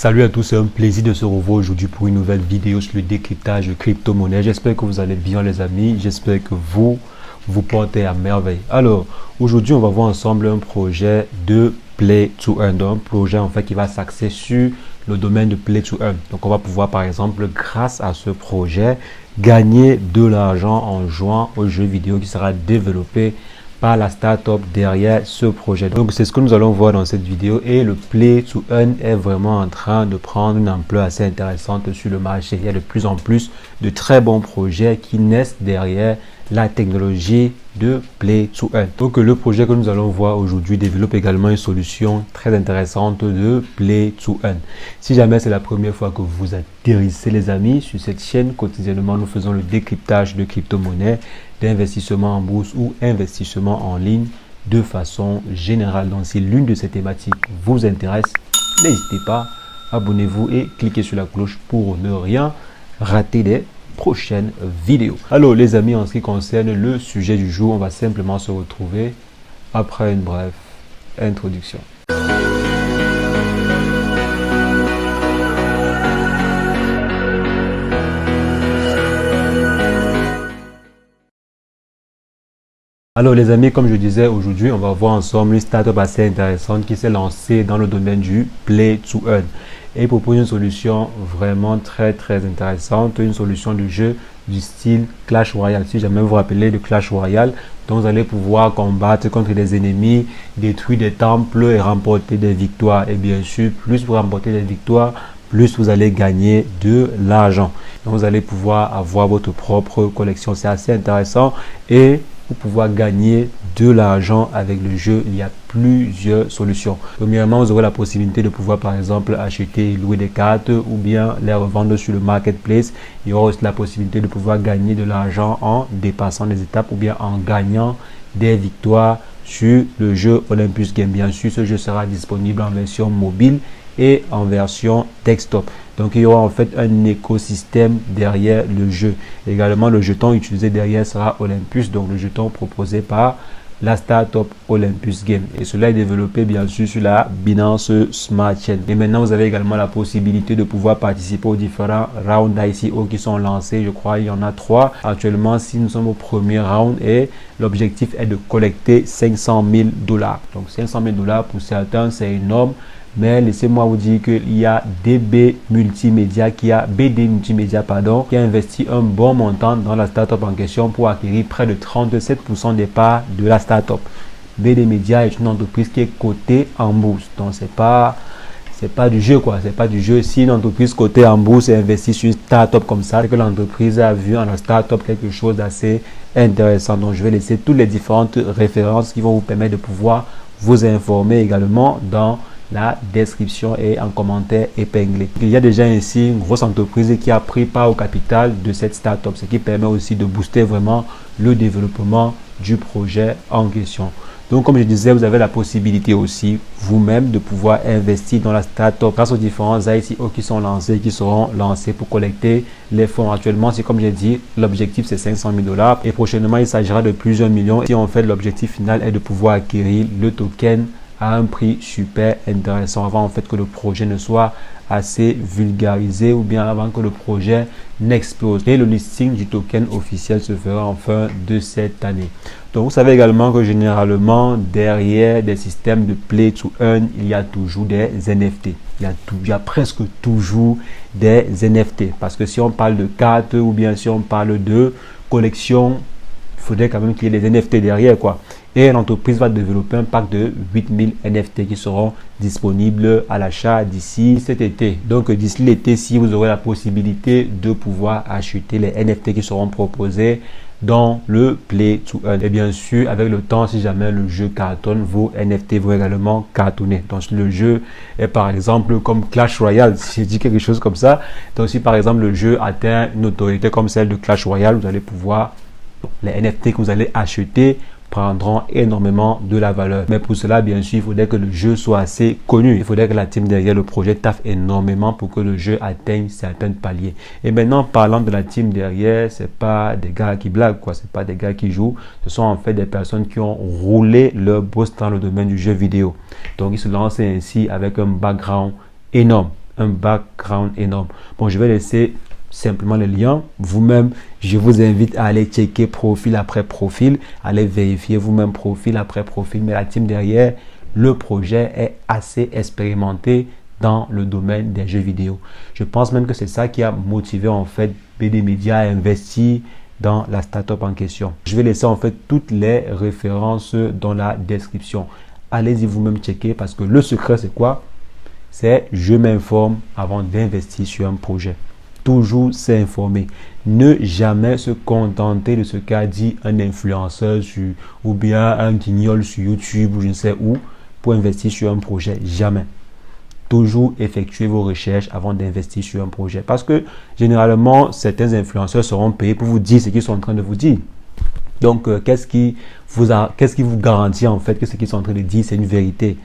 Salut à tous, c'est un plaisir de se revoir aujourd'hui pour une nouvelle vidéo sur le décryptage de crypto-monnaie. J'espère que vous allez bien les amis, j'espère que vous portez à merveille. Alors, aujourd'hui on va voir ensemble un projet de Play to Earn, donc un projet en fait qui va s'axer sur le domaine de Play to Earn. Donc on va pouvoir par exemple grâce à ce projet gagner de l'argent en jouant au jeu vidéo qui sera développé par la startup derrière ce projet. Donc c'est ce que nous allons voir dans cette vidéo et le Play to Earn est vraiment en train de prendre une ampleur assez intéressante sur le marché. Il y a de plus en plus de très bons projets qui naissent derrière la technologie de Play to Earn. Donc le projet que nous allons voir aujourd'hui développe également une solution très intéressante de Play to Earn. Si jamais c'est la première fois que vous atterrissez les amis sur cette chaîne, quotidiennement nous faisons le décryptage de crypto-monnaies, d'investissement en bourse ou investissement en ligne de façon générale. Donc si l'une de ces thématiques vous intéresse, n'hésitez pas, abonnez-vous et cliquez sur la cloche pour ne rien rater des prochaines vidéos. Alors les amis, en ce qui concerne le sujet du jour, on va simplement se retrouver après une brève introduction. Alors les amis, comme je disais, aujourd'hui on va voir ensemble une startup assez intéressante qui s'est lancée dans le domaine du Play to Earn et propose une solution vraiment très intéressante, une solution de jeu du style Clash Royale. Si jamais vous vous rappelez de Clash Royale, donc vous allez pouvoir combattre contre des ennemis, détruire des temples et remporter des victoires. Et bien sûr, plus vous remportez des victoires, plus vous allez gagner de l'argent. Donc vous allez pouvoir avoir votre propre collection. C'est assez intéressant et pour pouvoir gagner de l'argent avec le jeu, il y a plusieurs solutions. Premièrement, vous aurez la possibilité de pouvoir par exemple acheter et louer des cartes ou bien les revendre sur le marketplace. Il y aura aussi la possibilité de pouvoir gagner de l'argent en dépassant les étapes ou bien en gagnant des victoires sur le jeu Olympus Game. Bien sûr, ce jeu sera disponible en version mobile et en version desktop. Donc il y aura en fait un écosystème derrière le jeu. Également le jeton utilisé derrière sera Olympus, donc le jeton proposé par la startup Olympus Game. Et cela est développé bien sûr sur la Binance Smart Chain. Et maintenant vous avez également la possibilité de pouvoir participer aux différents rounds d'ICO qui sont lancés. Je crois il y en a 3. Actuellement, si nous sommes au premier round et l'objectif est de collecter 500 000 $. Donc 500 000 $ pour certains c'est énorme. Mais laissez-moi vous dire qu'il y a BD Multimédia qui a investi un bon montant dans la startup en question pour acquérir près de 37% des parts de la startup. BD Media est une entreprise qui est cotée en bourse. Donc c'est pas du jeu quoi, c'est pas du jeu. Si une entreprise cotée en bourse et investit sur une startup comme ça, c'est que l'entreprise a vu en la startup quelque chose d'assez intéressant. Donc je vais laisser toutes les différentes références qui vont vous permettre de pouvoir vous informer également dans la description et en commentaire épinglé. Il y a déjà ainsi une grosse entreprise qui a pris part au capital de cette startup, ce qui permet aussi de booster vraiment le développement du projet en question. Donc comme je disais, vous avez la possibilité aussi vous-même de pouvoir investir dans la startup grâce aux différents ICO qui sont lancés, qui seront lancés pour collecter les fonds. Actuellement, c'est comme j'ai dit, l'objectif c'est 500 000 $ et prochainement il s'agira de plusieurs millions. Si en fait l'objectif final est de pouvoir acquérir le token à un prix super intéressant avant en fait que le projet ne soit assez vulgarisé ou bien avant que le projet n'explose. Et le listing du token officiel se fera en fin de cette année. Donc vous savez également que généralement derrière des systèmes de Play to Earn, il y a toujours des NFT. Il y a presque toujours des NFT parce que si on parle de cartes ou bien si on parle de collection, il faudrait quand même qu'il y ait des NFT derrière quoi. Et l'entreprise va développer un pack de 8000 NFT qui seront disponibles à l'achat d'ici cet été. Donc d'ici l'été, si vous aurez la possibilité de pouvoir acheter les NFT qui seront proposés dans le Play to Earn. Et bien sûr, avec le temps, si jamais le jeu cartonne, vos NFT vont également cartonner. Donc le jeu est par exemple comme Clash Royale, si je dis quelque chose comme ça. Donc si par exemple le jeu atteint une autorité comme celle de Clash Royale, vous allez pouvoir, les NFT que vous allez acheter prendront énormément de la valeur. Mais pour cela, bien sûr, il faudrait que le jeu soit assez connu. Il faudrait que la team derrière le projet taffe énormément pour que le jeu atteigne certains paliers. Et maintenant, parlant de la team derrière, c'est pas des gars qui blaguent, quoi. C'est pas des gars qui jouent. Ce sont en fait des personnes qui ont roulé leur boss dans le domaine du jeu vidéo. Donc, ils se lancent ainsi avec un background énorme. un background énorme. Bon, je vais laisser simplement le lien. Vous-même, je vous invite à aller checker profil après profil, aller vérifier vous-même profil après profil. Mais la team derrière le projet est assez expérimentée dans le domaine des jeux vidéo. Je pense même que c'est ça qui a motivé en fait BD Media à investir dans la startup en question. Je vais laisser en fait toutes les références dans la description. Allez-y vous-même checker parce que le secret c'est quoi? C'est je m'informe avant d'investir sur un projet. Toujours s'informer. Ne jamais se contenter de ce qu'a dit un influenceur ou bien un guignol sur YouTube ou je ne sais où pour investir sur un projet. Jamais. Toujours effectuer vos recherches avant d'investir sur un projet. Parce que généralement, certains influenceurs seront payés pour vous dire ce qu'ils sont en train de vous dire. Donc, qu'est-ce qui vous garantit en fait que ce qu'ils sont en train de dire, c'est une vérité?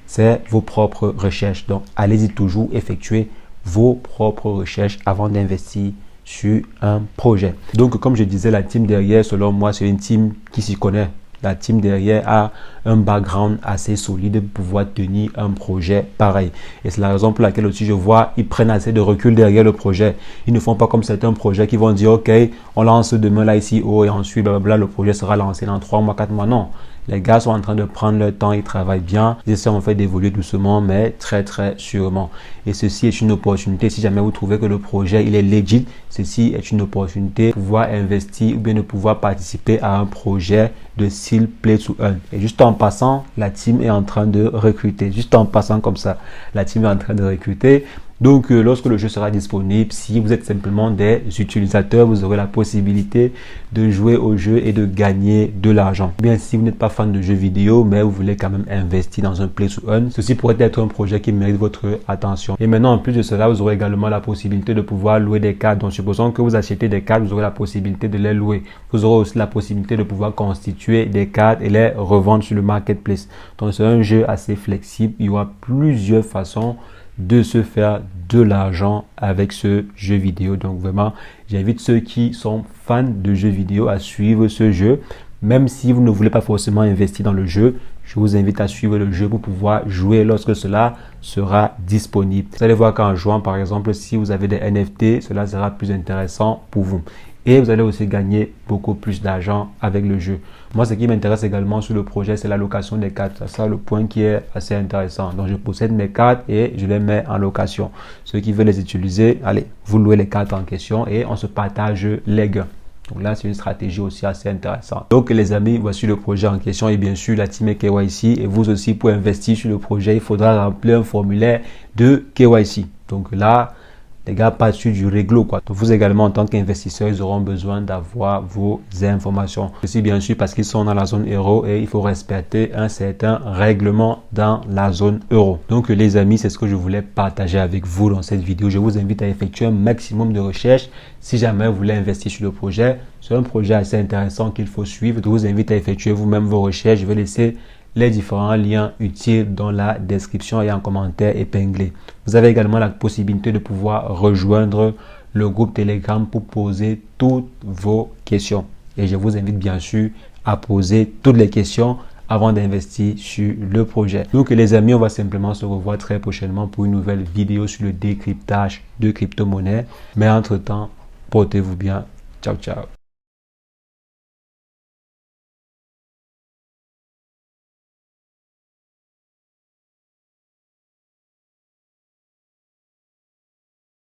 C'est vos propres recherches. Donc, allez-y toujours effectuer vos propres recherches avant d'investir sur un projet. Donc, comme je disais, la team derrière, selon moi, c'est une team qui s'y connaît. La team derrière a un background assez solide pour pouvoir tenir un projet pareil. Et c'est la raison pour laquelle aussi je vois, ils prennent assez de recul derrière le projet. Ils ne font pas comme certains projets qui vont dire, OK, on lance demain là ici, et ensuite, blablabla, le projet sera lancé dans 3 mois, 4 mois. Non. Les gars sont en train de prendre leur temps, ils travaillent bien. Ils essaient en fait d'évoluer doucement, mais très sûrement. Et ceci est une opportunité. Si jamais vous trouvez que le projet il est legit, ceci est une opportunité de pouvoir investir ou bien de pouvoir participer à un projet de style Play to Earn. Et juste en passant, la team est en train de recruter. Juste en passant comme ça, la team est en train de recruter. Donc, lorsque le jeu sera disponible, si vous êtes simplement des utilisateurs, vous aurez la possibilité de jouer au jeu et de gagner de l'argent. Bien, si vous n'êtes pas fan de jeux vidéo, mais vous voulez quand même investir dans un Play to Earn, ceci pourrait être un projet qui mérite votre attention. Et maintenant, en plus de cela, vous aurez également la possibilité de pouvoir louer des cartes. Donc, supposons que vous achetez des cartes, vous aurez la possibilité de les louer. Vous aurez aussi la possibilité de pouvoir constituer des cartes et les revendre sur le marketplace. Donc, c'est un jeu assez flexible. Il y aura plusieurs façons de se faire de l'argent avec ce jeu vidéo. Donc vraiment, j'invite ceux qui sont fans de jeux vidéo à suivre ce jeu. Même si vous ne voulez pas forcément investir dans le jeu, je vous invite à suivre le jeu pour pouvoir jouer lorsque cela sera disponible. Vous allez voir qu'en jouant, par exemple, si vous avez des NFT, cela sera plus intéressant pour vous. Et vous allez aussi gagner beaucoup plus d'argent avec le jeu. Moi, ce qui m'intéresse également sur le projet, c'est la location des cartes. C'est ça le point qui est assez intéressant. Donc, je possède mes cartes et je les mets en location. Ceux qui veulent les utiliser, allez, vous louez les cartes en question et on se partage les gains. Donc là, c'est une stratégie aussi assez intéressante. Donc les amis, voici le projet en question et bien sûr la team KYC. Et vous aussi, pour investir sur le projet, il faudra remplir un formulaire de KYC. Donc là, les gars passent sur du réglo quoi. Donc vous également en tant qu'investisseurs, ils auront besoin d'avoir vos informations. Ceci bien sûr parce qu'ils sont dans la zone euro et il faut respecter un certain règlement dans la zone euro. Donc les amis, c'est ce que je voulais partager avec vous dans cette vidéo. Je vous invite à effectuer un maximum de recherches si jamais vous voulez investir sur le projet. C'est un projet assez intéressant qu'il faut suivre. Je vous invite à effectuer vous-même vos recherches. Je vais laisser les différents liens utiles dans la description et en commentaire épinglé. Vous avez également la possibilité de pouvoir rejoindre le groupe Telegram pour poser toutes vos questions. Et je vous invite bien sûr à poser toutes les questions avant d'investir sur le projet. Donc les amis, on va simplement se revoir très prochainement pour une nouvelle vidéo sur le décryptage de crypto-monnaies. Mais entre-temps, portez-vous bien. Ciao, ciao.